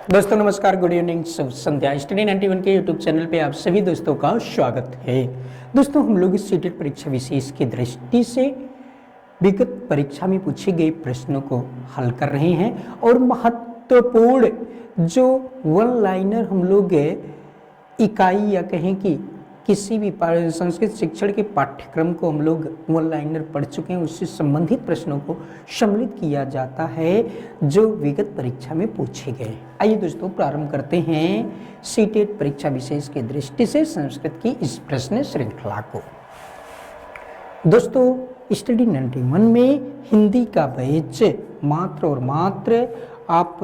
दोस्तों नमस्कार, good evening, शुभ संध्या। Study 91 के यूट्यूब चैनल पे आप सभी दोस्तों का स्वागत है। दोस्तों हम लोग इस सीटेट परीक्षा विशेष की दृष्टि से विगत परीक्षा में पूछे गए प्रश्नों को हल कर रहे हैं और महत्वपूर्ण जो वन लाइनर हम लोग इकाई या कहें कि किसी भी संस्कृत शिक्षण के पाठ्यक्रम को हम लोग वन लाइनर पढ़ चुके हैं, उससे संबंधित प्रश्नों को सम्मिलित किया जाता है जो विगत परीक्षा में पूछे गए। आइए दोस्तों प्रारंभ करते हैं सीटेट परीक्षा विशेष की दृष्टि से संस्कृत की इस प्रश्न श्रृंखला को। दोस्तों स्टडी 91 में हिंदी का बैच मात्र और मात्र आप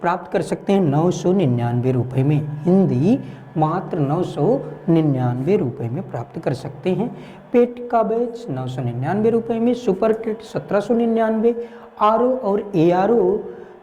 प्राप्त कर सकते हैं 999 रुपये में। हिंदी मात्र 999 रुपये में प्राप्त कर सकते हैं। पेट का बैच 999 रुपये में, सुपर टेट 1799, आरओ और एआरओ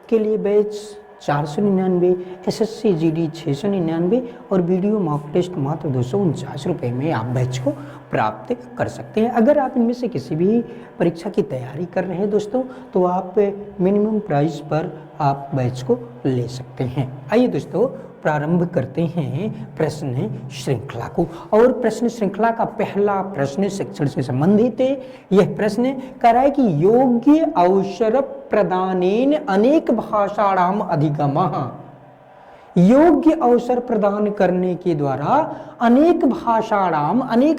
के लिए बैच 499, एसएससी जीडी 699 और वीडियो मॉक टेस्ट मात्र 249 रुपये में आप बैच को प्राप्त कर सकते हैं। अगर आप इनमें से किसी भी परीक्षा की तैयारी कर रहे हैं दोस्तों तो आप मिनिमम प्राइस पर आप बैच को ले सकते हैं। आइए दोस्तों प्रारंभ करते हैं प्रश्न श्रृंखला को। और प्रश्न श्रृंखला का पहला प्रश्न शिक्षण से संबंधित है। यह प्रश्न कह रहा है कि योग्य अवसर प्रदानेन अनेक भाषाणाम अधिगमः। योग्य अवसर प्रदान करने के द्वारा अनेक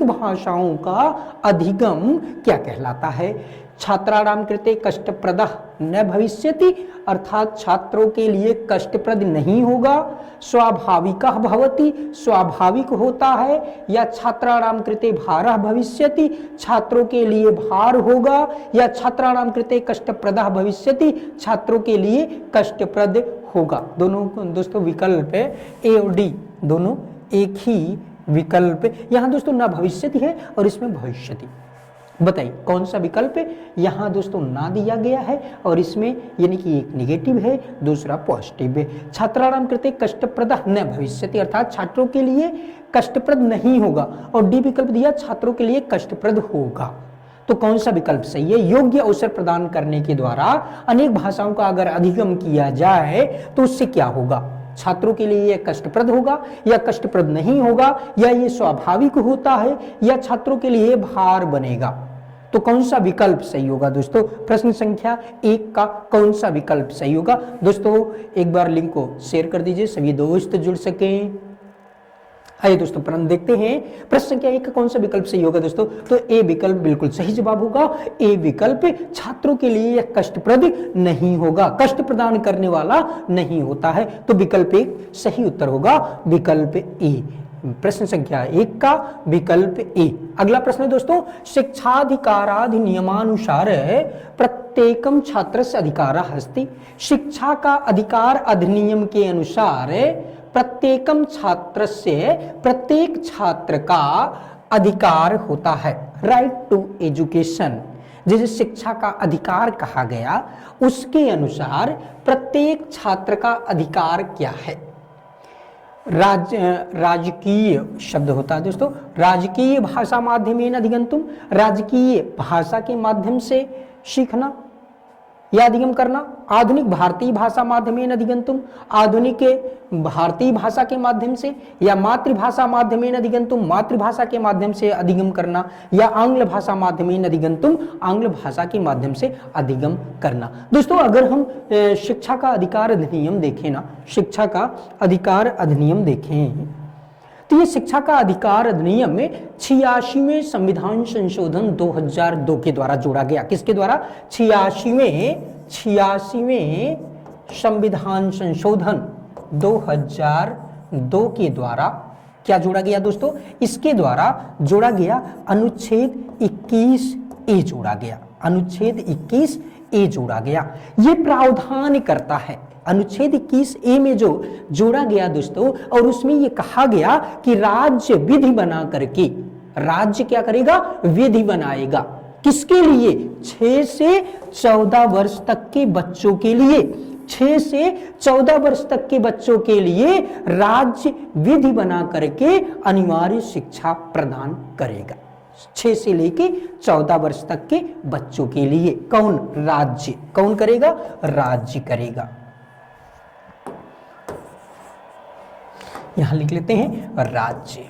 भाषाओं का अधिगम क्या कहलाता है। छात्राणाम कृते कष्टप्रदः न भविष्यति, अर्थात छात्रों के लिए कष्टप्रद नहीं होगा। स्वाभाविकः भवति, स्वाभाविक होता है। या छात्राणाम कृते भारः भविष्यति, छात्रों के लिए भार होगा। या छात्राणाम कृते कष्टप्रदः भविष्यति, छात्रों के लिए कष्टप्रद होगा। दोनों दोस्तों विकल्प ए और डी दोनों एक ही विकल्प। यहाँ दोस्तों ना भविष्यति है और इसमें भविष्यति। बताइए कौन सा विकल्प है। यहाँ दोस्तों ना दिया गया है और इसमें यानी कि एक निगेटिव है, दूसरा पॉजिटिव है। छात्राणाम कृते कष्टप्रदः न भविष्यति, अर्थात छात्रों के लिए कष्टप्रद नहीं होगा। और डी विकल्प दिया छात्रों के लिए कष्टप्रद होगा। तो कौन सा विकल्प सही है। योग्य अवसर प्रदान करने के द्वारा अनेक भाषाओं का अगर अधिगम किया जाए तो उससे क्या होगा। छात्रों के लिए यह कष्टप्रद होगा या कष्टप्रद नहीं होगा, या ये स्वाभाविक होता है या छात्रों के लिए भार बनेगा। तो कौन सा विकल्प सही होगा दोस्तों। प्रश्न संख्या 1 का कौन सा विकल्प सही होगा। दोस्तों एक बार लिंक को शेयर कर दीजिए, सभी दोस्त जुड़ सकें। आइए दोस्तों प्रारंभ देखते हैं प्रश्न संख्या 1 का कौन सा विकल्प सही होगा दोस्तों। तो ए विकल्प बिल्कुल सही जवाब होगा। ए विकल्प छात्रों के लिए यह कष्टप्रद नहीं होगा, कष्ट प्रदान करने वाला नहीं होता है। तो विकल्प 1 सही उत्तर होगा, विकल्प ए। प्रश्न संख्या 1 का विकल्प ए। अगला प्रश्न है दोस्तों, शिक्षाधिकाराधिनियमानुसार प्रत्येकम छात्रस्य अधिकारः अस्ति। शिक्षा का अधिकार अधिनियम के अनुसार प्रत्येकम छात्रस्य, प्रत्येक छात्र का अधिकार होता है। राइट टू एजुकेशन, जिसे शिक्षा का अधिकार कहा गया, उसके अनुसार प्रत्येक छात्र का अधिकार क्या है। राजकीय शब्द होता है दोस्तों। राजकीय भाषा माध्यमेन अधिगंतुम, राजकीय भाषा के माध्यम से सीखना या अधिगम करना। आधुनिक भारतीय भाषा माध्यमेन अधिगंतुम, आधुनिक भारतीय भाषा के माध्यम से। या मातृभाषा माध्यमेन अधिगंतुम, मातृभाषा के माध्यम से अधिगम करना। या आंग्ल भाषा माध्यमेन अधिगंतुम, आंग्ल भाषा के माध्यम से अधिगम करना। दोस्तों अगर हम शिक्षा का अधिकार अधिनियम देखें ना, शिक्षा का अधिकार अधिनियम देखें तो ये शिक्षा का अधिकार अधिनियम में 86वें संविधान संशोधन 2002 के द्वारा जोड़ा गया। किसके द्वारा। 86वें संविधान संशोधन 2002 के द्वारा क्या जोड़ा गया दोस्तों। इसके द्वारा जोड़ा गया अनुच्छेद 21A जोड़ा गया। अनुच्छेद 21A जोड़ा गया। ये प्रावधान करता है अनुच्छेद 21A में जो जोड़ा गया दोस्तों, और उसमें ये कहा गया कि राज्य विधि बना करके, राज्य क्या करेगा, विधि बनाएगा। किसके लिए। 6 से 14 वर्ष तक के बच्चों के लिए, 6 से 14 वर्ष तक के बच्चों के लिए राज्य विधि बना करके अनिवार्य शिक्षा प्रदान करेगा। 6 से लेके 14 वर्ष तक के बच्चों के लिए कौन, राज्य। कौन करेगा, राज्य करेगा। यहां लिख लेते हैं राज्य,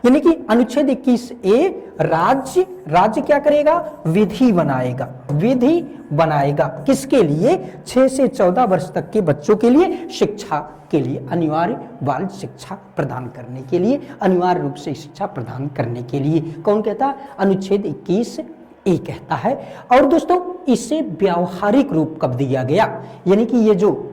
यानी कि अनुच्छेद 21A राज्य, राज्य क्या करेगा, विधि बनाएगा, विधि बनाएगा किसके लिए, 6 से 14 वर्ष तक के बच्चों के लिए शिक्षा के लिए, अनिवार्य बाल शिक्षा प्रदान करने के लिए, अनिवार्य रूप से शिक्षा प्रदान करने के लिए। कौन कहता है, अनुच्छेद 21A कहता है। और दोस्तों इसे व्यावहारिक रूप कब दिया गया, यानी कि ये जो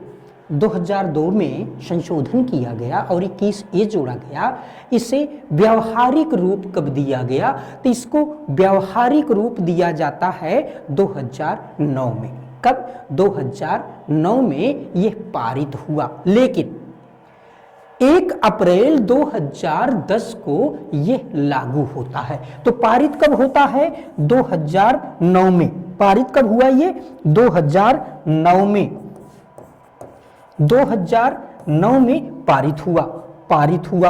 2002 में संशोधन किया गया और 21A जोड़ा गया, इसे व्यावहारिक रूप कब दिया गया, तो इसको व्यावहारिक रूप दिया जाता है 2009 में। कब, 2009 में यह पारित हुआ, लेकिन 1 अप्रैल 2010 को यह लागू होता है। तो पारित कब होता है, 2009 में। पारित कब हुआ ये, 2009 में, 2009 में पारित हुआ, पारित हुआ।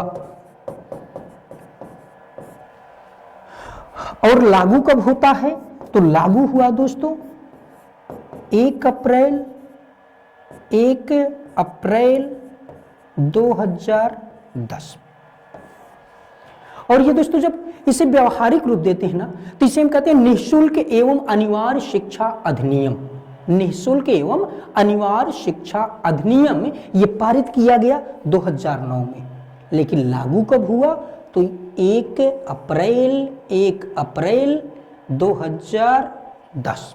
और लागू कब होता है, तो लागू हुआ दोस्तों 1 अप्रैल 2010। और ये दोस्तों जब इसे व्यावहारिक रूप देते हैं ना, तो इसे हम कहते हैं निःशुल्क एवं अनिवार्य शिक्षा अधिनियम। निःशुल्क एवं अनिवार्य शिक्षा अधिनियम ये पारित किया गया 2009 में, लेकिन लागू कब हुआ, तो 1 अप्रैल 2010।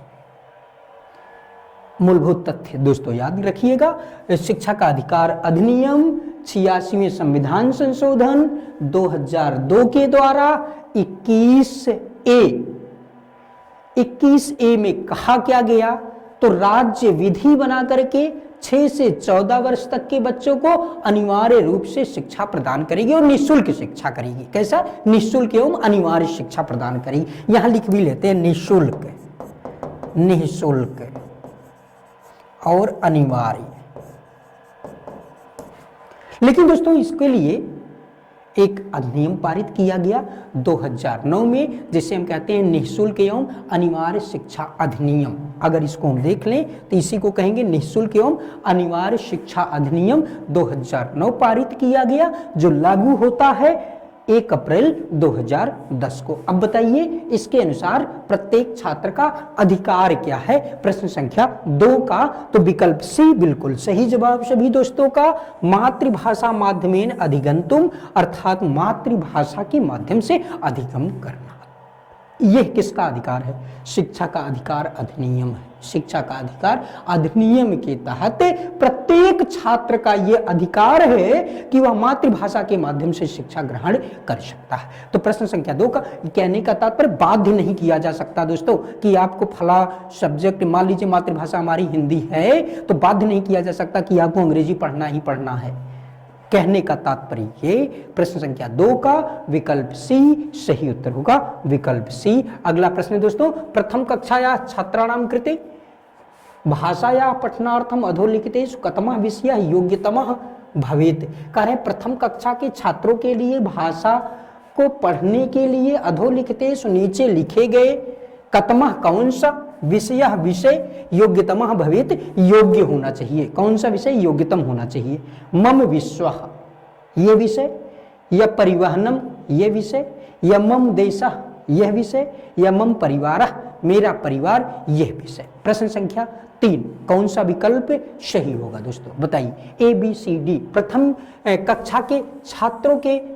मूलभूत तथ्य दोस्तों याद रखिएगा, शिक्षा का अधिकार अधिनियम 86वें संविधान संशोधन 2002 के द्वारा 21A में कहा क्या गया, तो राज्य विधि बना करके 6 से 14 वर्ष तक के बच्चों को अनिवार्य रूप से शिक्षा प्रदान करेगी और निःशुल्क शिक्षा करेगी। कैसा, निःशुल्क एवं अनिवार्य शिक्षा प्रदान करेगी। यहां लिख भी लेते हैं निःशुल्क, निःशुल्क और अनिवार्य। लेकिन दोस्तों इसके लिए एक अधिनियम पारित किया गया 2009 में, जिसे हम कहते हैं निःशुल्क एवं अनिवार्य शिक्षा अधिनियम। अगर इसको हम देख लें तो इसी को कहेंगे निःशुल्क एवं अनिवार्य शिक्षा अधिनियम 2009 पारित किया गया, जो लागू होता है 1 अप्रैल 2010 को। अब बताइए इसके अनुसार प्रत्येक छात्र का अधिकार क्या है, प्रश्न संख्या 2 का, तो विकल्प सी बिल्कुल सही जवाब सभी दोस्तों का, मातृभाषा माध्यमेन अधिगंतुम, अर्थात मातृभाषा के माध्यम से अधिगम करना। यह किसका अधिकार है, शिक्षा का अधिकार अधिनियम है। शिक्षा का अधिकार अधिनियम के तहत प्रत्येक छात्र का यह अधिकार है कि वह मातृभाषा के माध्यम से शिक्षा ग्रहण कर सकता है। तो प्रश्न संख्या 2 का कहने का तात्पर्य बाध्य नहीं किया जा सकता दोस्तों कि आपको फला सब्जेक्ट, मान लीजिए मातृभाषा हमारी हिंदी है, तो बाध्य नहीं किया जा सकता कि आपको अंग्रेजी पढ़ना ही पढ़ना है। कहने का तात्पर्य ये, प्रश्न संख्या 2 का विकल्प सी सही उत्तर होगा, विकल्प सी। अगला प्रश्न दोस्तों, प्रथम कक्षाया छात्राणां कृते भाषाया पठनार्थम अधोलिखितेषु कतमः विषयः योग्यतमः भवेत्। कह रहे प्रथम कक्षा के छात्रों के लिए भाषा को पढ़ने के लिए अधोलिखितेषु नीचे लिखे गए कतमः कौन सा विषय, विषय योग्यतमः भवेत्, योग्य होना चाहिए। कौन सा विषय योग्यतम होना चाहिए, मम विश्वः ये विषय, या परिवहनम ये विषय, या मम देशः यह विषय, या मम परिवारः मेरा परिवार यह विषय। प्रश्न संख्या 3 कौन सा विकल्प सही होगा दोस्तों, बताइए। ABCD प्रथम कक्षा के छात्रों के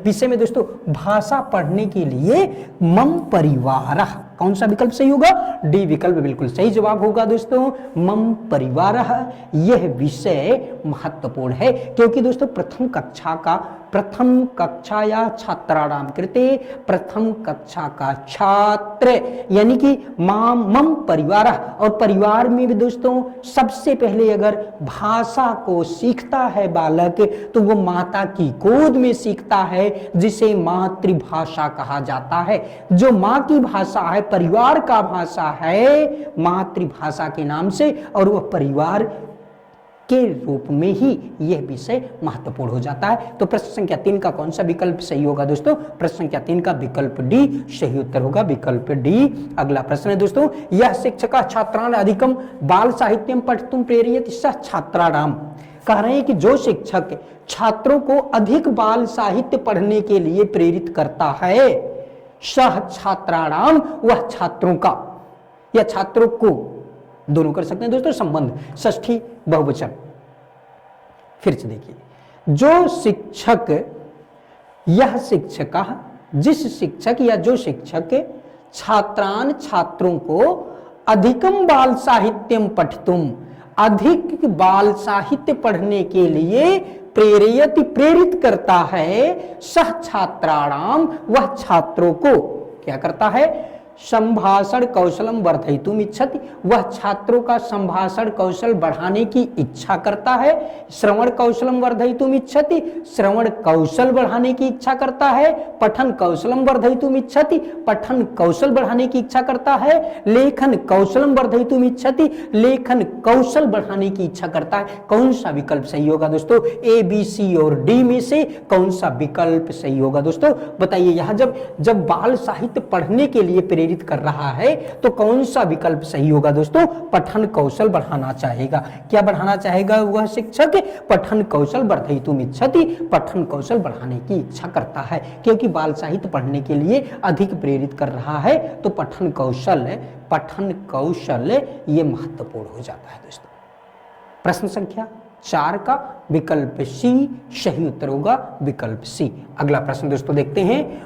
विषय में दोस्तों भाषा पढ़ने के लिए मम परिवारः, कौन सा विकल्प सही होगा, डी विकल्प बिल्कुल सही जवाब होगा दोस्तों, मम परिवारः। यह विषय महत्वपूर्ण है क्योंकि दोस्तों प्रथम कक्षाया छात्राणां कृते, प्रथम कक्षा का छात्र यानी कि मम परिवारः, और परिवार में भी दोस्तों सबसे पहले अगर भाषा को सीखता है बालक तो वो माता की गोद में सीखता है, जिसे मातृभाषा कहा जाता है। जो माँ की भाषा है, परिवार का भाषा है मातृभाषा के नाम से, और वह परिवार के रूप में ही यह विषय महत्वपूर्ण हो जाता है। तो प्रश्न संख्या 3 का कौन सा विकल्प सही होगा दोस्तों, प्रश्न संख्या 3 का विकल्प डी सही उत्तर होगा, विकल्प डी। अगला प्रश्न है दोस्तों, यह शिक्षक छात्रान् अधिकम बाल साहित्यम पठितुम प्रेरयति सः छात्राणाम। कह रहे हैं कि जो शिक्षक छात्रों को अधिक बाल साहित्य पढ़ने के लिए प्रेरित करता है, सह छात्राणाम, वह छात्रों का या छात्रों को, दोनों कर सकते हैं दोस्तों संबंध, षष्ठी बहुवचन। फिर से देखिए, जो शिक्षक, यह शिक्षक, जिस शिक्षक या जो शिक्षक छात्रान, छात्रों को अधिकम बाल साहित्यम पठितुम, अधिक बाल साहित्य पढ़ने के लिए प्रेरयति, प्रेरित करता है, सह छात्राणाम, वह छात्रों को क्या करता है, संभाषण कौशलम वर्धयितुम इच्छति, वह छात्रों का संभाषण कौशल बढ़ाने की इच्छा करता है। श्रवण कौशलम वर्धयितुम इच्छति, श्रवण कौशल बढ़ाने की इच्छा करता है। पठन कौशलम वर्धयितुम इच्छति, पठन कौशल बढ़ाने की इच्छा करता है। लेखन कौशलम वर्धयितुम इच्छति, लेखन कौशल बढ़ाने की इच्छा करता है। कौन सा विकल्प सही होगा दोस्तों? ए, बी, सी और डी में से कौन सा विकल्प सही होगा दोस्तों? बताइए। यहां जब बाल साहित्य पढ़ने के लिए प्रेरित कर रहा है तो कौन सा विकल्प सही होगा दोस्तों? पठन कौशल बढ़ाना चाहेगा। क्या बढ़ाना चाहेगा वह शिक्षक? पठन कौशल वर्धयितुम इच्छति, पठन कौशल बढ़ाने की इच्छा करता है, क्योंकि बाल साहित्य पढ़ने के लिए अधिक प्रेरित कर रहा है तो पठन कौशल ये महत्वपूर्ण हो जाता है दोस्तों। प्रश्न संख्या 4 का विकल्प सी सही उत्तर होगा, विकल्प सी। अगला प्रश्न दोस्तों देखते हैं,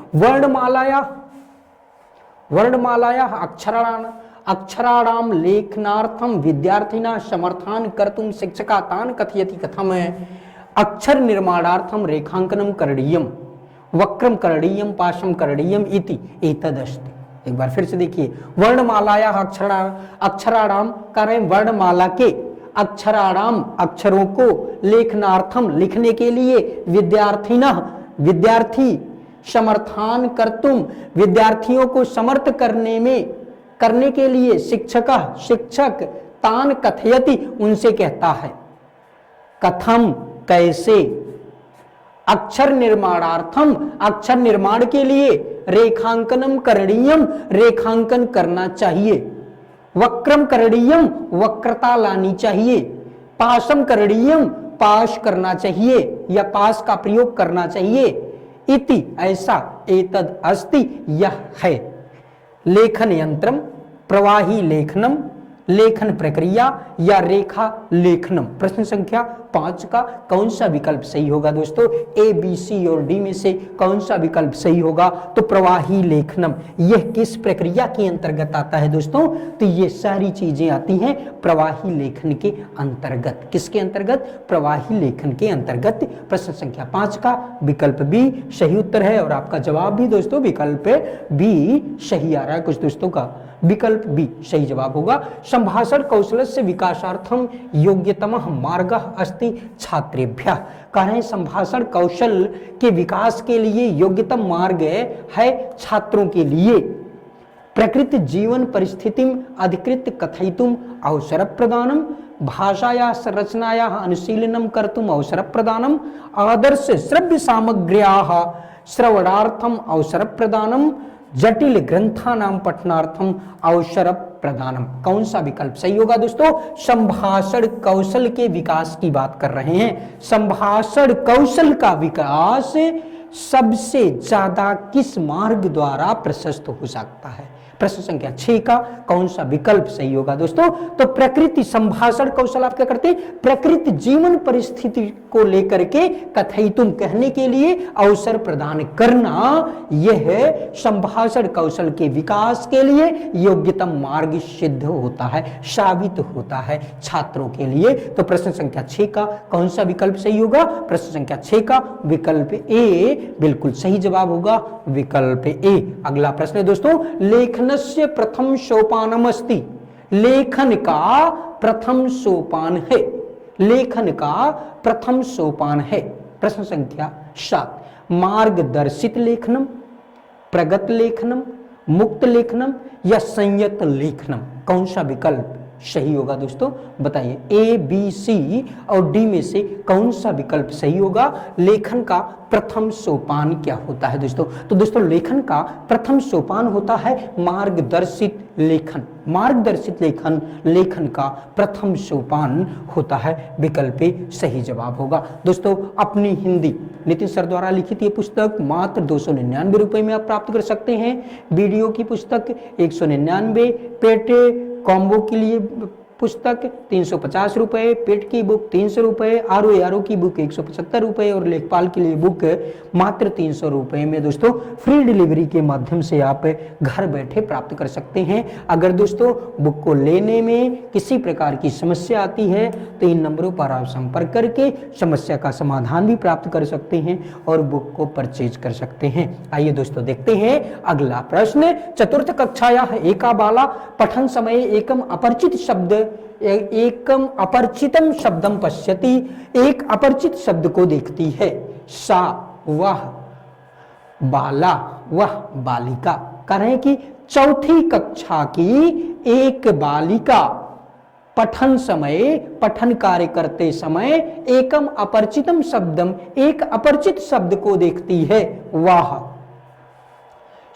वर्णमालाया अक्षराणाम लेखनार्थम विद्यार्थिना समर्थान कर्तुम शिक्षका तान कथयति कथम है। अक्षर निर्माणार्थम रेखांकनम करणीयम, वक्रम करणीयम, पाशम करणीयम इति एतदस्ति। एक बार फिर से देखिए, वर्णमालाया अक्षराणाम करें, वर्णमाला के, अक्षराणाम अक्षरों को, लेखनार्थम लिखने के लिए, विद्यार्थिना विद्यार्थी, समर्थान कर्तुम विद्यार्थियों को समर्थ करने के लिए, शिक्षक तान कथयति उनसे कहता है, कथम कैसे, अक्षर निर्माणार्थम अक्षर निर्माण के लिए, रेखांकनम करणीयम रेखांकन करना चाहिए, वक्रम करणीयम वक्रता लानी चाहिए, पाशम करणीयम पाश करना चाहिए या पाश का प्रयोग करना चाहिए, इति ऐसा, एतद अस्ति यह है। लेखन यंत्रम, प्रवाही लेखनम, लेखन प्रक्रिया या रेखा लेखनम। प्रश्न संख्या 5 का कौन सा विकल्प सही होगा दोस्तों? ए, बी, सी और डी में से कौन सा विकल्प सही होगा? तो प्रवाही लेखनम। यह किस प्रक्रिया के अंतर्गत आता है दोस्तों? तो ये सारी चीजें आती हैं प्रवाही लेखन के अंतर्गत। किसके अंतर्गत? प्रवाही लेखन के अंतर्गत। प्रश्न संख्या 5 का विकल्प बी सही उत्तर है और आपका जवाब भी दोस्तों विकल्प बी सही आ रहा है। कुछ दोस्तों का विकल्प बी सही जवाब होगा। संभाषण कौशलस्य विकासार्थम योग्यतमः मार्गः अस्ति छात्रेभ्यः। कह रहे हैं संभाषण कौशल के विकास के लिए योग्यतम मार्ग है छात्रों के लिए। प्रकृति जीवन परिस्थितिम अधिकृत कथयितुम अवसर प्रदानम, भाषाया रचनाया अनुशीलनम कर्तुम अवसर प्रदानम, आदर्श श्रव्य सामग्र्याः श्रवणार्थम अवसर प्रदानम, जटिल ग्रंथानाम पठनार्थम अवसर प्रदानम। कौन सा विकल्प सही होगा दोस्तों? संभाषण कौशल के विकास की बात कर रहे हैं। संभाषण कौशल का विकास सबसे ज्यादा किस मार्ग द्वारा प्रशस्त हो सकता है? प्रश्न संख्या 6 का कौन सा विकल्प सही होगा दोस्तों? तो प्रकृति संभाषण कौशल आप क्या करते हैं? प्रकृति जीवन परिस्थिति को लेकर के कथयितुम कहने के लिए अवसर प्रदान करना, यह संभाषण कौशल के विकास के लिए योग्यतम मार्ग सिद्ध होता है, साबित होता है छात्रों के लिए। तो प्रश्न संख्या 6 का कौन सा विकल्प सही होगा? प्रश्न संख्या 6 का विकल्प ए बिल्कुल सही जवाब होगा, विकल्प ए। अगला प्रश्न है दोस्तों, लेखनस्य प्रथम सोपानम अस्ति। लेखन का प्रथम सोपान है, लेखन का प्रथम सोपान है। प्रश्न संख्या 7, मार्गदर्शित लेखनम, प्रगत लेखनम, मुक्त लेखनम या संयत लेखनम। कौन सा विकल्प सही होगा दोस्तों? बताइए ए, बी, सी और डी में से कौन सा विकल्प सही होगा? लेखन का प्रथम सोपान क्या होता है दोस्तों? तो दोस्तों लेखन का प्रथम सोपान होता है मार्गदर्शित लेखन। मार्गदर्शित लेखन लेखन का प्रथम सोपान होता है। विकल्प ए सही जवाब होगा। दोस्तों अपनी हिंदी नितिन सर द्वारा लिखित ये पुस्तक मात्र 299 रुपए में आप प्राप्त कर सकते हैं। वीडियो की पुस्तक 199, पेट कॉम्बो के लिए पुस्तक 350 रुपए, पेट की बुक 300 रुपए, आरओ की बुक 175 रुपए और लेखपाल के लिए बुक मात्र 300 रुपए में दोस्तों फ्री डिलीवरी के माध्यम से आप घर बैठे प्राप्त कर सकते हैं। अगर दोस्तों बुक को लेने में किसी प्रकार की समस्या आती है तो इन नंबरों पर आप संपर्क करके समस्या का समाधान भी प्राप्त कर सकते हैं और बुक को परचेज कर सकते हैं। आइए दोस्तों देखते हैं अगला प्रश्न। चतुर्थ कक्षायाः एका बाला पठन समय एकम अपरिचित शब्द एकम अपरिचितम शब्दम पश्यति। एक अपरिचित शब्द को देखती है। सा वह, बाला वह बालिका। कह रहे हैं कि चौथी कक्षा की एक बालिका पठन समय पठन कार्य करते समय एकम अपरिचितम शब्दम एक अपरिचित शब्द को देखती है। वह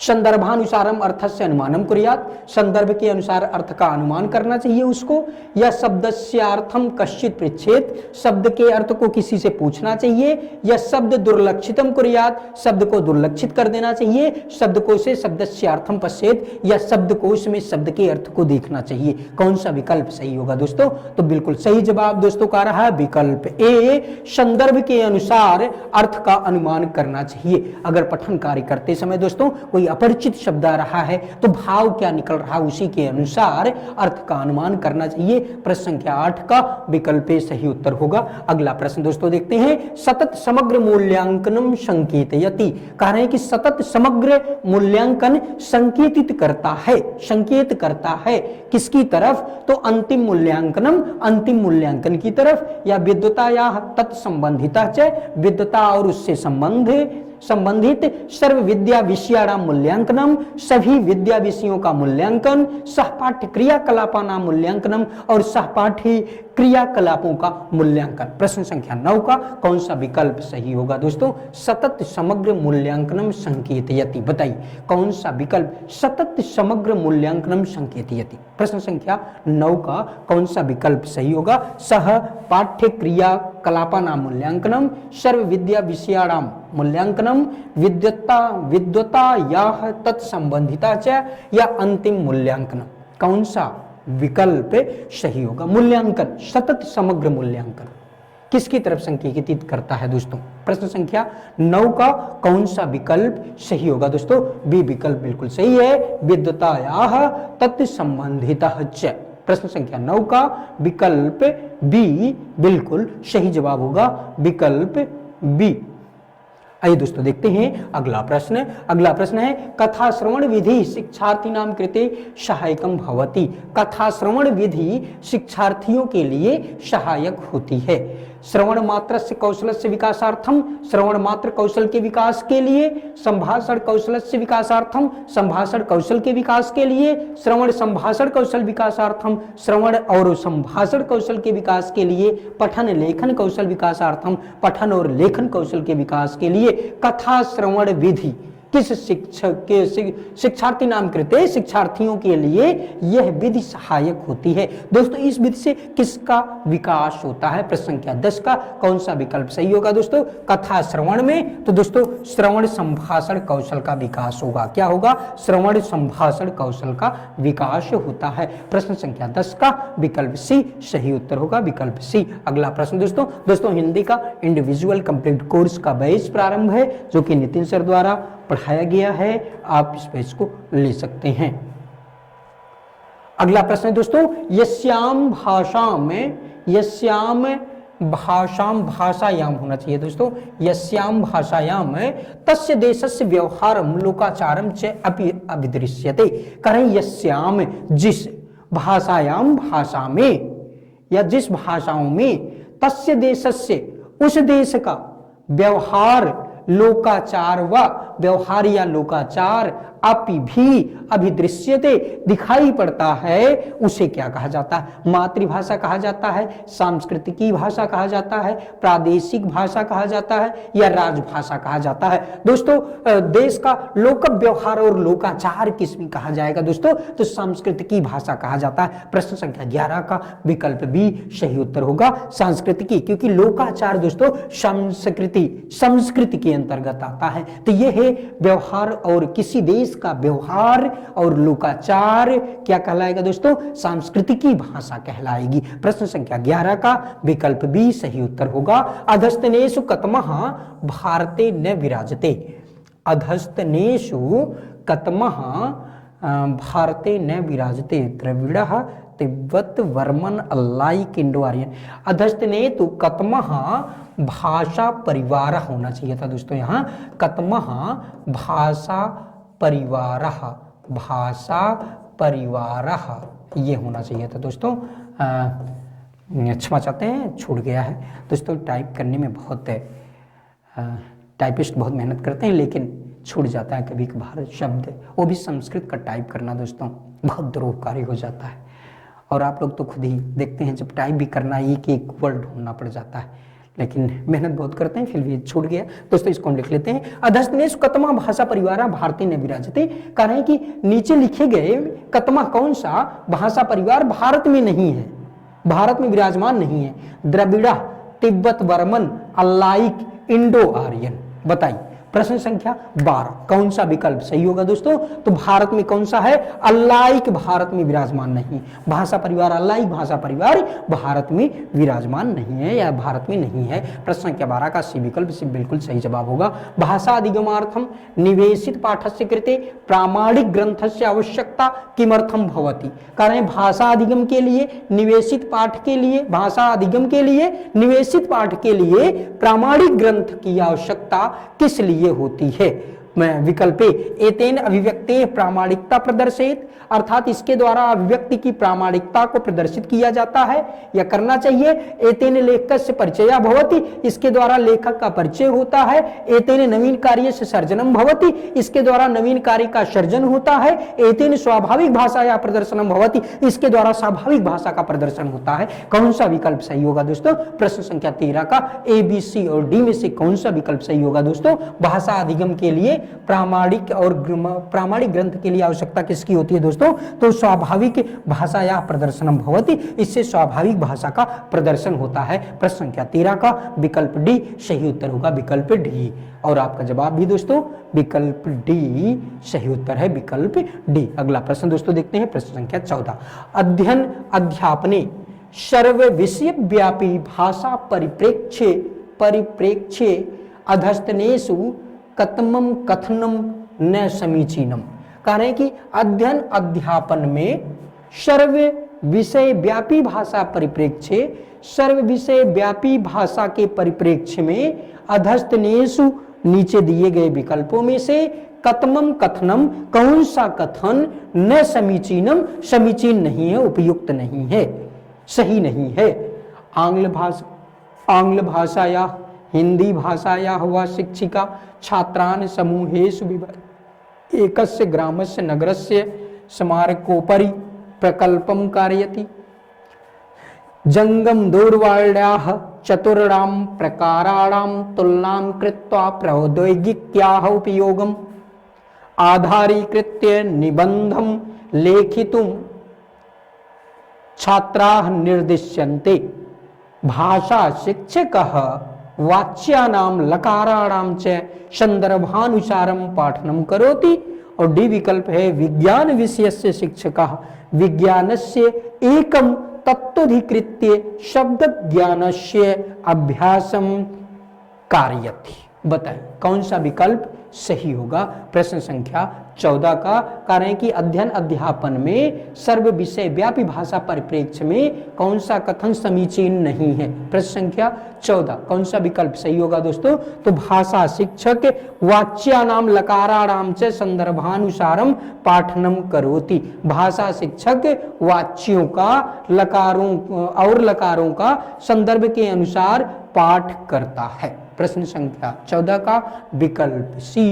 संदर्भानुसारम अर्थस्य अनुमानम कुर्यात्। संदर्भ के अनुसार अर्थ का अनुमान करना चाहिए उसको। या शब्दस्यार्थम कश्चित् पृच्छेत्। शब्द के अर्थ को किसी से पूछना चाहिए। या शब्द दुर्लक्षितम कुर्यात्। शब्द को दुर्लक्षित कर देना चाहिए। शब्दकोश से शब्दस्यार्थम पश्येत्। या शब्दकोश में शब्द के अर्थ को देखना चाहिए। कौन सा विकल्प सही होगा दोस्तों? तो बिल्कुल सही जवाब दोस्तों का रहा है विकल्प ए। संदर्भ के अनुसार अर्थ का अनुमान करना चाहिए। अगर पठन कार्य करते समय दोस्तों कोई अपरिचित शब्द आ रहा है तो भाव क्या निकल रहा है उसी के अनुसार अर्थ का अनुमान करना चाहिए। प्रश्न संख्या 8 का विकल्प सही उत्तर होगा। अगला प्रश्न दोस्तों देखते हैं। सतत समग्र मूल्यांकनम संकेतयति। कह रहे हैं कि सतत समग्र मूल्यांकन संकेतित करता है, संकेत करता है किसकी तरफ? तो अंतिम मूल्यांकनम अंतिम मूल्यांकन की तरफ। या विद्वता या तत्संबंधिता च विद्वता और उससे संबंधित सर्व विद्या विषयाणाम मूल्यांकनम सभी विद्या विषयों का मूल्यांकन। सहपाठ्य क्रियाकलापानाम मूल्यांकनम और सहपाठी क्रियाकलापों का मूल्यांकन। प्रश्न संख्या 9 का कौन सा विकल्प सही होगा दोस्तों? सतत समग्र मूल्यांकनम संकेतयति। बताइए कौन सा विकल्प सतत समग्र मूल्यांकनम संकेतयति? प्रश्न संख्या 9 का कौन सा विकल्प सही होगा? सह पाठ्य क्रियाकलापानाम मूल्यांकनम सर्व विद्या विषयाणाम मूल्यांकनम विद्वता या तत्संबंधिता च या अंतिम मूल्यांकन। कौन सा विकल्प सही होगा? मूल्यांकन, सतत समग्र मूल्यांकन किसकी तरफ संकेतित करता है दोस्तों? प्रश्न संख्या 9 का कौन सा विकल्प सही होगा दोस्तों? बी विकल्प बिल्कुल सही है। विद्वतायाः तत्संबंधितः च। प्रश्न संख्या 9 का विकल्प बी बिल्कुल सही जवाब होगा। विकल्प बी। आइए दोस्तों देखते हैं अगला प्रश्न। अगला प्रश्न है कथा श्रवण विधि शिक्षार्थी नाम कृते सहायकम भवति। कथा श्रवण विधि शिक्षार्थियों के लिए सहायक होती है। श्रवण मात्र से कौशल से विकासार्थम श्रवण मात्र कौशल के विकास के लिए, संभाषण कौशल से विकासार्थम संभाषण कौशल के विकास के लिए, श्रवण संभाषण कौशल विकासार्थम श्रवण और संभाषण कौशल के विकास के लिए, पठन लेखन कौशल विकासार्थम पठन और लेखन कौशल के विकास के लिए कथा श्रवण विधि किस शिक्षक के शिक्षार्थी नाम कृते शिक्षार्थियों के लिए यह विधि सहायक होती है। दोस्तों इस विधि से किसका विकास होता है? प्रश्न संख्या 10 का कौन सा विकल्प सही होगा दोस्तों? कथा श्रवण में तो दोस्तों श्रवण संभाषण कौशल का विकास होगा। क्या होगा? श्रवण संभाषण कौशल का विकास होता है। प्रश्न संख्या 10 का विकल्प सी सही उत्तर होगा। विकल्प सी। अगला प्रश्न दोस्तों हिंदी का इंडिविजुअल कंप्लीट कोर्स का बैच प्रारंभ है जो कि नितिन सर द्वारा पढ़ाया गया है। आप इस पेज को ले सकते हैं। अगला प्रश्न है दोस्तों यस्याम भाषायाम होना चाहिए दोस्तों। यस्याम भाषायाम तस्य देशस्य व्यवहारम लोकाचारम च अपि अभिदृश्यते। करें यस्याम जिस भाषायाम भाषा में या जिस भाषाओं में तस्य देशस्य उस देश का व्यवहार लोकाचार व व्यवहार या लोकाचार अपि भी अभिदृश्यते दिखाई पड़ता है, उसे क्या कहा जाता है? मातृभाषा कहा जाता है, सांस्कृतिकी भाषा कहा जाता है, प्रादेशिक भाषा कहा जाता है, या राजभाषा कहा जाता है। दोस्तों देश का लोक व्यवहार और लोकाचार किसमें कहा जाएगा दोस्तों? तो सांस्कृतिकी भाषा कहा जाता है। प्रश्न संख्या 11 का विकल्प बी सही उत्तर होगा सांस्कृतिकी, क्योंकि लोकाचार दोस्तों संस्कृति के अंतर्गत आता है। तो यह है व्यवहार, और किसी देश का व्यवहार और लोकाचार क्या कहलाएगा दोस्तों? सांस्कृतिकी भाषा कहलाएगी। प्रश्न संख्या 11 का विकल्प बी सही उत्तर होगा। अधस्तनेषु कतमः भारते न विराजते। अधस्तनेषु कतमः भारते न विराजते। द्रविड़ः तिब्बत वर्मन अल्लाइक इंडो आर्यन। अधस्तने तो कतमः भाषा परिवार होना चाहिए था दोस्तों, यहाँ कतमः भाषा परिवार, भाषा परिवार ये होना चाहिए था दोस्तों। क्षमा चाहते हैं, छूट गया है दोस्तों। टाइप करने में बहुत टाइपिस्ट बहुत मेहनत करते हैं, लेकिन छूट जाता है कभी कभार शब्द, वो भी संस्कृत का टाइप करना दोस्तों बहुत द्रोहकारी हो जाता है। और आप लोग तो खुद ही देखते हैं, जब टाइप भी करना एक एक वर्ड ढूंढना पड़ जाता है, लेकिन मेहनत बहुत करते हैं, फिर भी छूट गया दोस्तों। इसको हम लिख लेते हैं। अधस्तनेषु कतमा भाषा परिवार भारती न विराजते। कह रहे हैं कि नीचे लिखे गए कतमा कौन सा भाषा परिवार भारत में नहीं है, भारत में विराजमान नहीं है। द्रविड़ा, तिब्बत वर्मन, अल्लाइक, इंडो आर्यन। बताइए प्रश्न संख्या 12 कौन सा विकल्प सही होगा दोस्तों? तो भारत में कौन सा है? अल्लाइक भारत में विराजमान नहीं। भाषा परिवार अल्लाइक भाषा परिवार भारत में विराजमान नहीं है, या भारत में नहीं है। प्रश्न संख्या 12 का सी विकल्प से बिल्कुल सही जवाब होगा। भाषा अधिगमार्थम निवेशित पाठस्य कृते प्रामाणिक ग्रंथस्य आवश्यकता किमर्थम भवति। कारण भाषा अधिगम के लिए, निवेशित पाठ के लिए, भाषा अधिगम के लिए, निवेशित पाठ के लिए प्रामाणिक ग्रंथ की आवश्यकता किस लिए होती है? विकल्प एतेन अभिव्यक्ति प्रामाणिकता प्रदर्शित, अर्थात इसके द्वारा अभिव्यक्ति की प्रामाणिकता को प्रदर्शित किया जाता है या करना चाहिए। एतेन लेखकस्य परिचय भवति, इसके द्वारा लेखक का परिचय होता है। एतेन नवीन कार्य से सर्जनम भवति, इसके द्वारा नवीन कार्य का सर्जन होता है। एतेन स्वाभाविक भाषा या प्रदर्शनम भवति, इसके द्वारा स्वाभाविक भाषा का प्रदर्शन होता है। कौन सा विकल्प सही होगा दोस्तों? प्रश्न संख्या 13 का ए, बी, सी और डी में से कौन सा विकल्प सही होगा दोस्तों? भाषा अधिगम के लिए प्रामाणिक और प्रामाणिक ग्रंथ के लिए आवश्यकता किसकी होती है दोस्तों? तो स्वाभाविक भाषा या प्रदर्शनम भवति, इससे स्वाभाविक भाषा का प्रदर्शन होता है। प्रश्न संख्या 13 का विकल्प डी सही उत्तर होगा, विकल्प डी। और आपका जवाब भी दोस्तों विकल्प डी सही उत्तर है, विकल्प डी। अगला प्रश्न दोस्तों देखते हैं, प्रश्न संख्या 14। अध्ययन अध्यापने सर्व विषय व्यापी भाषा परिप्रेक्ष्ये अधस्तनेषु कतमम कथनम न समीचीनम। कह रहे हैं कि अध्ययन अध्यापन में सर्व विषय व्यापी भाषा परिप्रेक्ष्य, सर्व विषय व्यापी भाषा के परिप्रेक्ष्य में अधस्तनेषु नीचे दिए गए विकल्पों में से कतमम कथनम कौन सा कथन न समीचीनम समीचीन नहीं है, उपयुक्त नहीं है, सही नहीं है। आंग्ल भाषा या हिंदी भाषाया वा शिक्षिका छात्रान् समूहेषु एकस्य ग्रामस्य नगरस्य स्मारकोपरि प्रकल्पं कारयति। जंगम दूरवाण्याः चतुर्णां प्रकाराणां तुलनां कृत्वा प्रौद्योगिक्याः उपयोगम् आधारीकृत्य निबन्धं लेखितुं छात्राः निर्दिश्यन्ते। भाषा शिक्षकः वाच्यानां लकाराणां च संदर्भानुसारं पाठनं करोति। और डी विकल्प है विज्ञान विषयस्य शिक्षकः विज्ञानस्य एकं तत्त्वाधिकृत्य शब्द ज्ञानस्य अभ्यासं कारयति। बताइए कौन सा विकल्प सही होगा? प्रश्न संख्या 14 का कारण कि अध्ययन अध्यापन में सर्व विषय व्यापी भाषा परिप्रेक्ष्य में कौन सा कथन समीचीन नहीं है? प्रश्न संख्या 14 कौन सा विकल्प सही होगा दोस्तों? तो भाषा शिक्षक वाच्यानाम लकाराणाम च संदर्भानुसारम पाठनम करोति। भाषा शिक्षक वाच्यों का लकारों और लकारों का संदर्भ के अनुसार पाठ करता है। प्रश्न संख्या 14 का विकल्प सी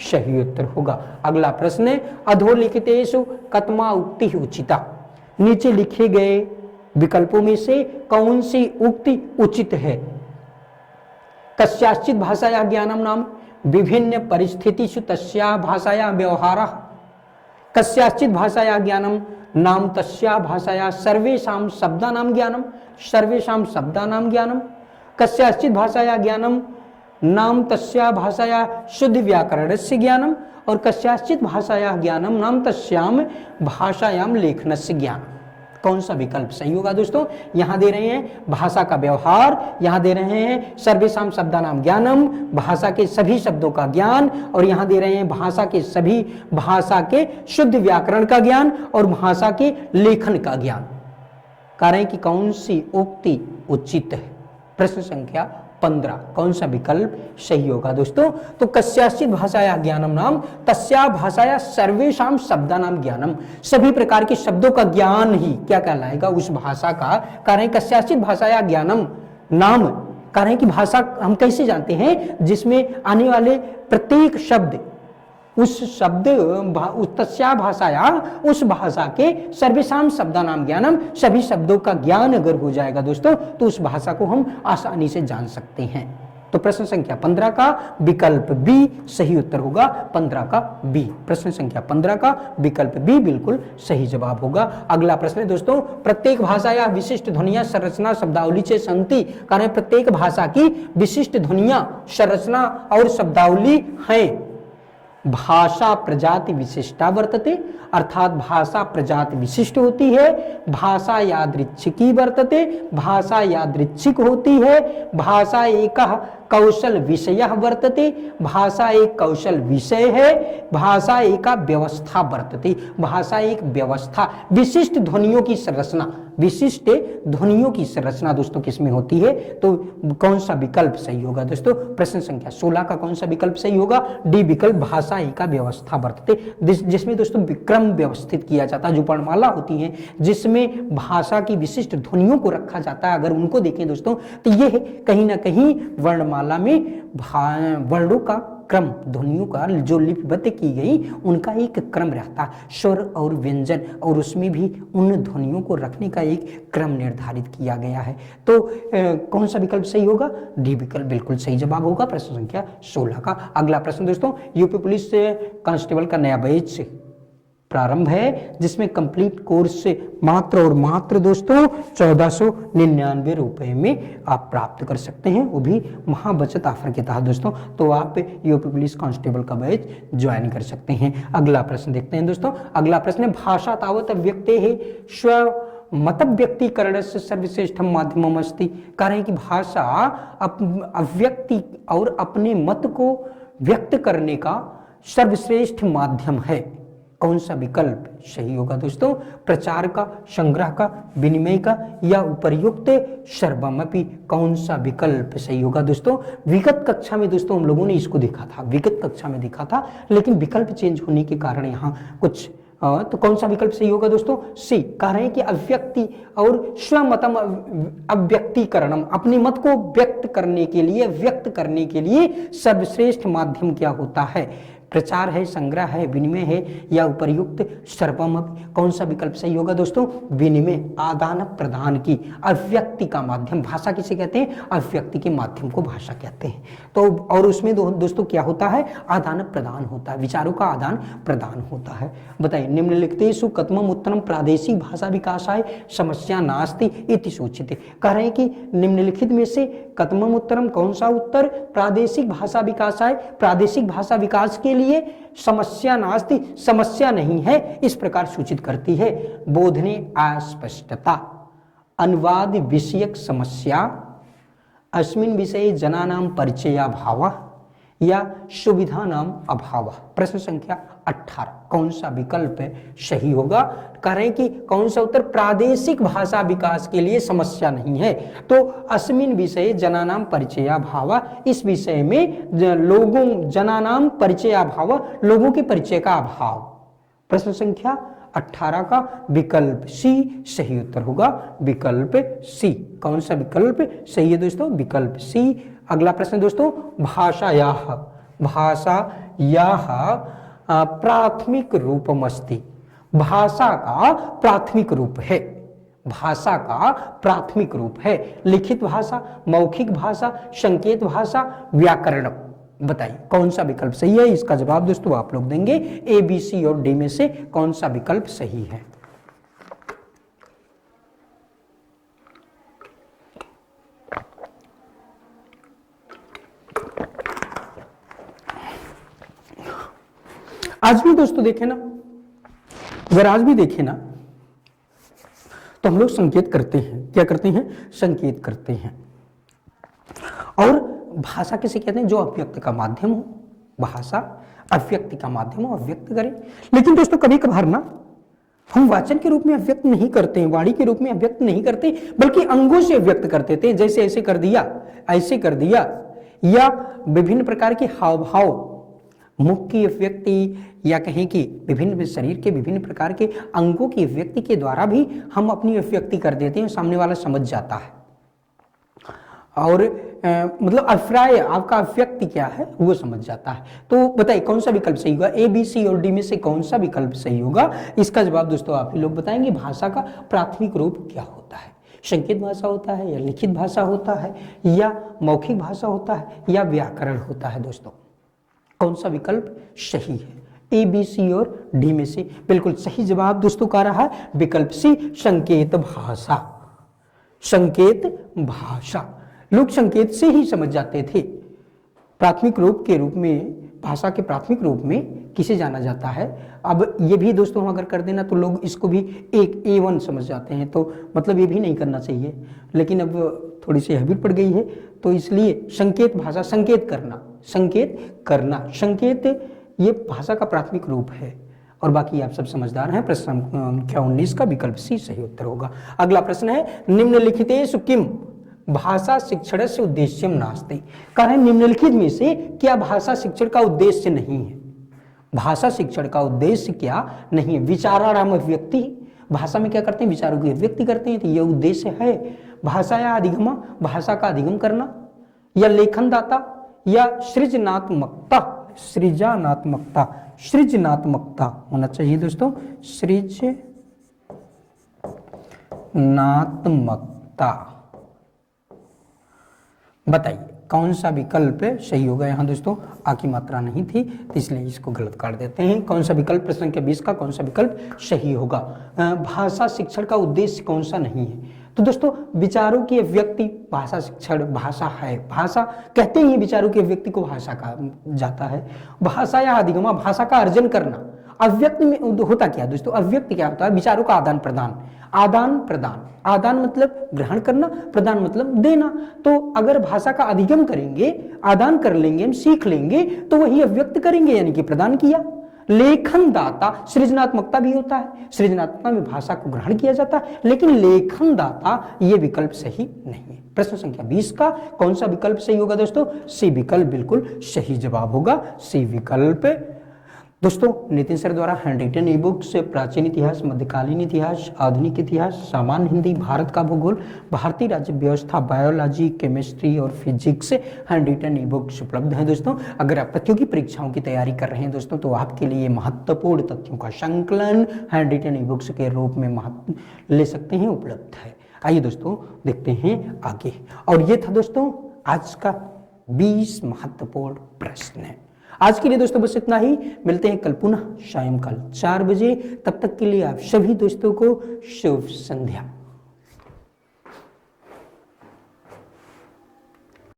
सही उत्तर होगा। अगला प्रश्न है अधोलिखितेषु कतमा उक्ति उचिता, नीचे लिखे गए विकल्पों में से कौन सी उक्ति उचित है। कस्याचित् भाषायाः ज्ञानं नाम विभिन्न परिस्थितिषु तस्याः भाषायाः व्यवहारः, कस्याचित् भाषायाः ज्ञानं नाम तस्याः भाषायाः सर्वेषां शब्दानां ज्ञानं, सर्वेषां शब्दानां ज्ञानं, कस्याचित् भाषायाः ज्ञानं नाम तस्याः भाषायाः शुद्ध व्याकरणस्य ज्ञानं और कस्याचित् भाषायाः ज्ञानं नाम तस्यां भाषायां लेखनस्य ज्ञानं। कौन सा विकल्प सही होगा दोस्तों। यहां दे रहे हैं भाषा का व्यवहार, यहां दे रहे हैं सर्वेषां शब्दानां ज्ञानम, भाषा के सभी शब्दों का ज्ञान, और यहां दे रहे हैं भाषा के शुद्ध व्याकरण का ज्ञान और भाषा के लेखन का ज्ञान। कारण कि कौन सी उक्ति उचित है। प्रश्न संख्या 15 कौन सा विकल्प सही होगा दोस्तों। तो कस्याचित् भाषायाः ज्ञानम नाम तस्या भाषाया सर्वेषां शब्दानां ज्ञानम, सभी प्रकार के शब्दों का ज्ञान ही क्या कहलाएगा उस भाषा का। कारण कस्याचित् भाषायाः ज्ञानम नाम, कारण कि भाषा हम कैसे जानते हैं, जिसमें आने वाले प्रत्येक शब्द उस शब्द तस्या भाषाया उस भाषा के सर्वेषां शब्दानां ज्ञानम, सभी शब्दों का ज्ञान अगर हो जाएगा दोस्तों तो उस भाषा को हम आसानी से जान सकते हैं। तो प्रश्न संख्या 15 का विकल्प बी सही उत्तर होगा। 15 का बी, प्रश्न संख्या 15 का विकल्प बी बिल्कुल सही जवाब होगा। अगला प्रश्न है दोस्तों प्रत्येक भाषा या विशिष्ट ध्वनिया संरचना शब्दावली से संति, कारण प्रत्येक भाषा की विशिष्ट ध्वनिया संरचना और शब्दावली है। भाषा प्रजाति विशिष्टा वर्तते, अर्थात भाषा प्रजाति विशिष्ट होती है। भाषा यादृच्छिकी वर्तते, भाषा यादृच्छिक होती है। भाषा एक कौशल विषय वर्तते, भाषा एक कौशल विषय है। भाषा एक व्यवस्था वर्तते, भाषा एक व्यवस्था। विशिष्ट ध्वनियों की संरचना, विशिष्ट ध्वनियों की संरचना दोस्तों किसमें होती है। तो कौन सा विकल्प सही होगा दोस्तों। प्रश्न संख्या 16 का कौन सा विकल्प सही होगा। डी विकल्प भाषा एक व्यवस्था वर्तते, जिसमें दोस्तों विक्रम व्यवस्थित किया जाता है। जो वर्णमाला होती है जिसमें भाषा की विशिष्ट ध्वनियों को रखा जाता है, अगर उनको देखें दोस्तों तो ये कहीं ना कहीं वर्णमाला में वर्णों का क्रम, ध्वनियों का जो लिपिबद्ध की गई उनका एक क्रम रहता है, स्वर और व्यंजन, और उसमें भी उन ध्वनियों को रखने का एक क्रम निर्धारित किया गया है। तो कौन सा विकल्प सही होगा। डी विकल्प बिल्कुल सही जवाब होगा। प्रश्न संख्या 16 का अगला प्रश्न दोस्तों यूपी पुलिस से कांस्टेबल का नया बैच से प्रारंभ है, जिसमें कंप्लीट कोर्स से मात्र और मात्र दोस्तों 1499 रुपए में आप प्राप्त कर सकते हैं, वो भी महाबचत ऑफर के तहत दोस्तों। तो आप यूपी पुलिस कांस्टेबल का बैच ज्वाइन कर सकते हैं। अगला प्रश्न देखते हैं दोस्तों। अगला प्रश्न है भाषा तावत व्यक्ते है स्व मत व्यक्तिकरण से सर्वश्रेष्ठ माध्यम अस्ति, कारण कि भाषा अव्यक्ति और अपने मत को व्यक्त करने का सर्वश्रेष्ठ माध्यम है। कौन सा विकल्प सही होगा दोस्तों। प्रचार का, संग्रह का, विनिमय का या उपर्युक्त सर्वमपि, कौन सा विकल्प सही होगा दोस्तों। विगत कक्षा में दोस्तों हम लोगों ने इसको देखा था, विगत कक्षा में देखा था, लेकिन विकल्प चेंज होने के कारण यहाँ कुछ तो कौन सा विकल्प सही होगा दोस्तों। सी, कारण है कि अव्यक्ति और स्वमतम अव्यक्तिकरणम, अपने मत को व्यक्त करने के लिए सर्वश्रेष्ठ माध्यम क्या होता है। प्रचार है, संग्रह है, विनिमय है या उपर्युक्त सर्वम। कौन सा विकल्प सही होगा दोस्तों। विनिमय, आदान प्रदान की अव्यक्ति का माध्यम, भाषा किसे कहते हैं, अव्यक्ति के माध्यम को भाषा कहते हैं। तो और उसमें दोस्तों क्या होता है, आदान प्रदान होता है, विचारों का आदान प्रदान होता है। बताइए निम्नलिखितेषु कथमम उत्तरम प्रादेशिक भाषा विकासाय समस्या नास्ति इति सूचिते, कह रहे हैं कि निम्नलिखित में से कथमम उत्तरम कौन सा उत्तर प्रादेशिक भाषा विकासाय, प्रादेशिक भाषा विकास के लिए समस्या नास्ति, समस्या नहीं है, इस प्रकार सूचित करती है। बोधने अस्पष्टता, अनुवाद विषयक समस्या, अस्मिन् विषये जनानां परिचयाभाव या सुविधा नाम अभाव। प्रश्न संख्या 18 कौन सा विकल्प सही होगा। कह रहे हैं कि कौन सा उत्तर प्रादेशिक भाषा विकास के लिए समस्या नहीं है। तो अस्मिन् विषय जनानां परिचयाभाव, इस विषय में लोगों, जनानां परिचयाभाव, लोगों के परिचय का अभाव। प्रश्न संख्या 18 का विकल्प सी सही उत्तर होगा। विकल्प सी, कौन सा विकल्प सही है दोस्तों। विकल्प सी अगला प्रश्न दोस्तों, भाषायाः, भाषायाः प्राथमिक रूपमस्ति। भाषा का प्राथमिक रूप है, भाषा का प्राथमिक रूप है। लिखित भाषा, मौखिक भाषा, संकेत भाषा, व्याकरण। बताइए कौन सा विकल्प सही है? इसका जवाब दोस्तों आप लोग देंगे। ए, बी, सी और डी में से कौन सा विकल्प सही है? आज भी दोस्तों देखें ना, अगर आज भी देखें ना तो हम लोग संकेत करते हैं। क्या करते हैं? संकेत करते हैं। और भाषा किसे कहते हैं? जो अभिव्यक्ति का माध्यम हो। भाषा अभिव्यक्ति का माध्यम हो, अभिव्यक्त करे। लेकिन दोस्तों कभी कभार ना हम वाचन के रूप में अभिव्यक्त नहीं करते हैं, वाणी के रूप में अभिव्यक्त नहीं करते, बल्कि अंगों से अभिव्यक्त करते थे। जैसे ऐसे कर दिया, ऐसे कर दिया, या विभिन्न प्रकार के हाव भाव, मुख की अभिव्यक्ति, या कहें कि विभिन्न शरीर के विभिन्न प्रकार के अंगों की अभिव्यक्ति के द्वारा भी हम अपनी अभिव्यक्ति कर देते हैं, सामने वाला समझ जाता है। और मतलब अभिप्राय आपका अभिव्यक्ति क्या है वो समझ जाता है। तो बताइए कौन सा विकल्प सही होगा? ए, बी, सी और डी में से कौन सा विकल्प सही होगा? इसका जवाब दोस्तों आप ही लोग बताएंगे। भाषा का प्राथमिक रूप क्या होता है? संकेत भाषा होता है, या लिखित भाषा होता है, या मौखिक भाषा होता है, या व्याकरण होता है? दोस्तों कौन सा विकल्प सही है? ए, बी, सी और डी में से बिल्कुल सही जवाब दोस्तों का रहा विकल्प सी, संकेत भाषा। संकेत भाषा, लोग संकेत से ही समझ जाते थे। प्राथमिक रूप के रूप में, भाषा के प्राथमिक रूप में किसे जाना जाता है? अब ये भी दोस्तों हम अगर कर देना तो लोग इसको भी एक A1 समझ जाते हैं, तो मतलब ये भी नहीं करना चाहिए। लेकिन अब थोड़ी सी हैबिट पड़ गई है, तो इसलिए संकेत भाषा, संकेत करना, संकेत करना, संकेत ये भाषा का प्राथमिक रूप है। और बाकी आप सब समझदार हैं। प्रश्न संख्या 19 का विकल्प सी सही उत्तर होगा। अगला प्रश्न है, निम्नलिखितेषु किम भाषा शिक्षण से उद्देश्यम नास्ति। कारण निम्नलिखित में से क्या भाषा शिक्षण का उद्देश्य नहीं है? भाषा शिक्षण का उद्देश्य क्या नहीं है? विचाराराम अभिव्यक्ति, भाषा में क्या करते हैं? विचारों की अभिव्यक्ति करते हैं, तो यह उद्देश्य है। भाषा या अधिगम, भाषा का अधिगम करना, या लेखनदाता, या सृजनात्मकता, सृजनात्मकता, सृजनात्मकता होना चाहिए दोस्तों, सृजनात्मकता। बताइए कौन सा विकल्प सही होगा? यहाँ दोस्तों आ की मात्रा नहीं थी, तो इसलिए इसको गलत काट देते हैं। कौन सा विकल्प, प्रश्न संख्या 20 का कौन सा विकल्प सही होगा? भाषा शिक्षण का उद्देश्य कौन सा नहीं है? तो दोस्तों विचारों की अभिव्यक्ति भाषा शिक्षण, भाषा है। भाषा कहते ही विचारों की अभिव्यक्ति को भाषा कहा जाता है। भाषा या अधिगम, भाषा का अर्जन करना। अभिव्यक्ति में होता क्या दोस्तों? अभिव्यक्ति क्या होता है? विचारों का आदान प्रदान। आदान प्रदान, आदान मतलब ग्रहण करना, प्रदान मतलब देना। तो अगर भाषा का अधिगम करेंगे, आदान कर लेंगे, हम सीख लेंगे, तो वही अभिव्यक्त करेंगे, यानी कि प्रदान किया। लेखन दाता, सृजनात्मकता भी होता है। सृजनात्मकता में भाषा को ग्रहण किया जाता है, लेकिन लेखन दाता ये विकल्प सही नहीं है। प्रश्न संख्या 20 का कौन सा विकल्प सही होगा दोस्तों? सी विकल्प बिल्कुल सही जवाब होगा, सी विकल्प। दोस्तों नितिन सर द्वारा हैंडरिटन ई बुक्स, प्राचीन इतिहास, मध्यकालीन इतिहास, आधुनिक इतिहास, सामान्य हिंदी, भारत का भूगोल, भारतीय राज्य व्यवस्था, बायोलॉजी, केमिस्ट्री और फिजिक्स हैंडरिटन ई बुक्स उपलब्ध हैं। दोस्तों अगर आप प्रतियोगी परीक्षाओं की तैयारी कर रहे हैं दोस्तों, तो आपके लिए महत्वपूर्ण तथ्यों का संकलन हैंडरिटन ई बुक्स के रूप में ले सकते हैं, उपलब्ध है। आइए दोस्तों देखते हैं आगे। और ये था दोस्तों आज का 20 महत्वपूर्ण प्रश्न है। आज के लिए दोस्तों बस इतना ही। मिलते हैं कल पुनः सायंकाल 4 बजे। तब तक के लिए आप सभी दोस्तों को शुभ संध्या।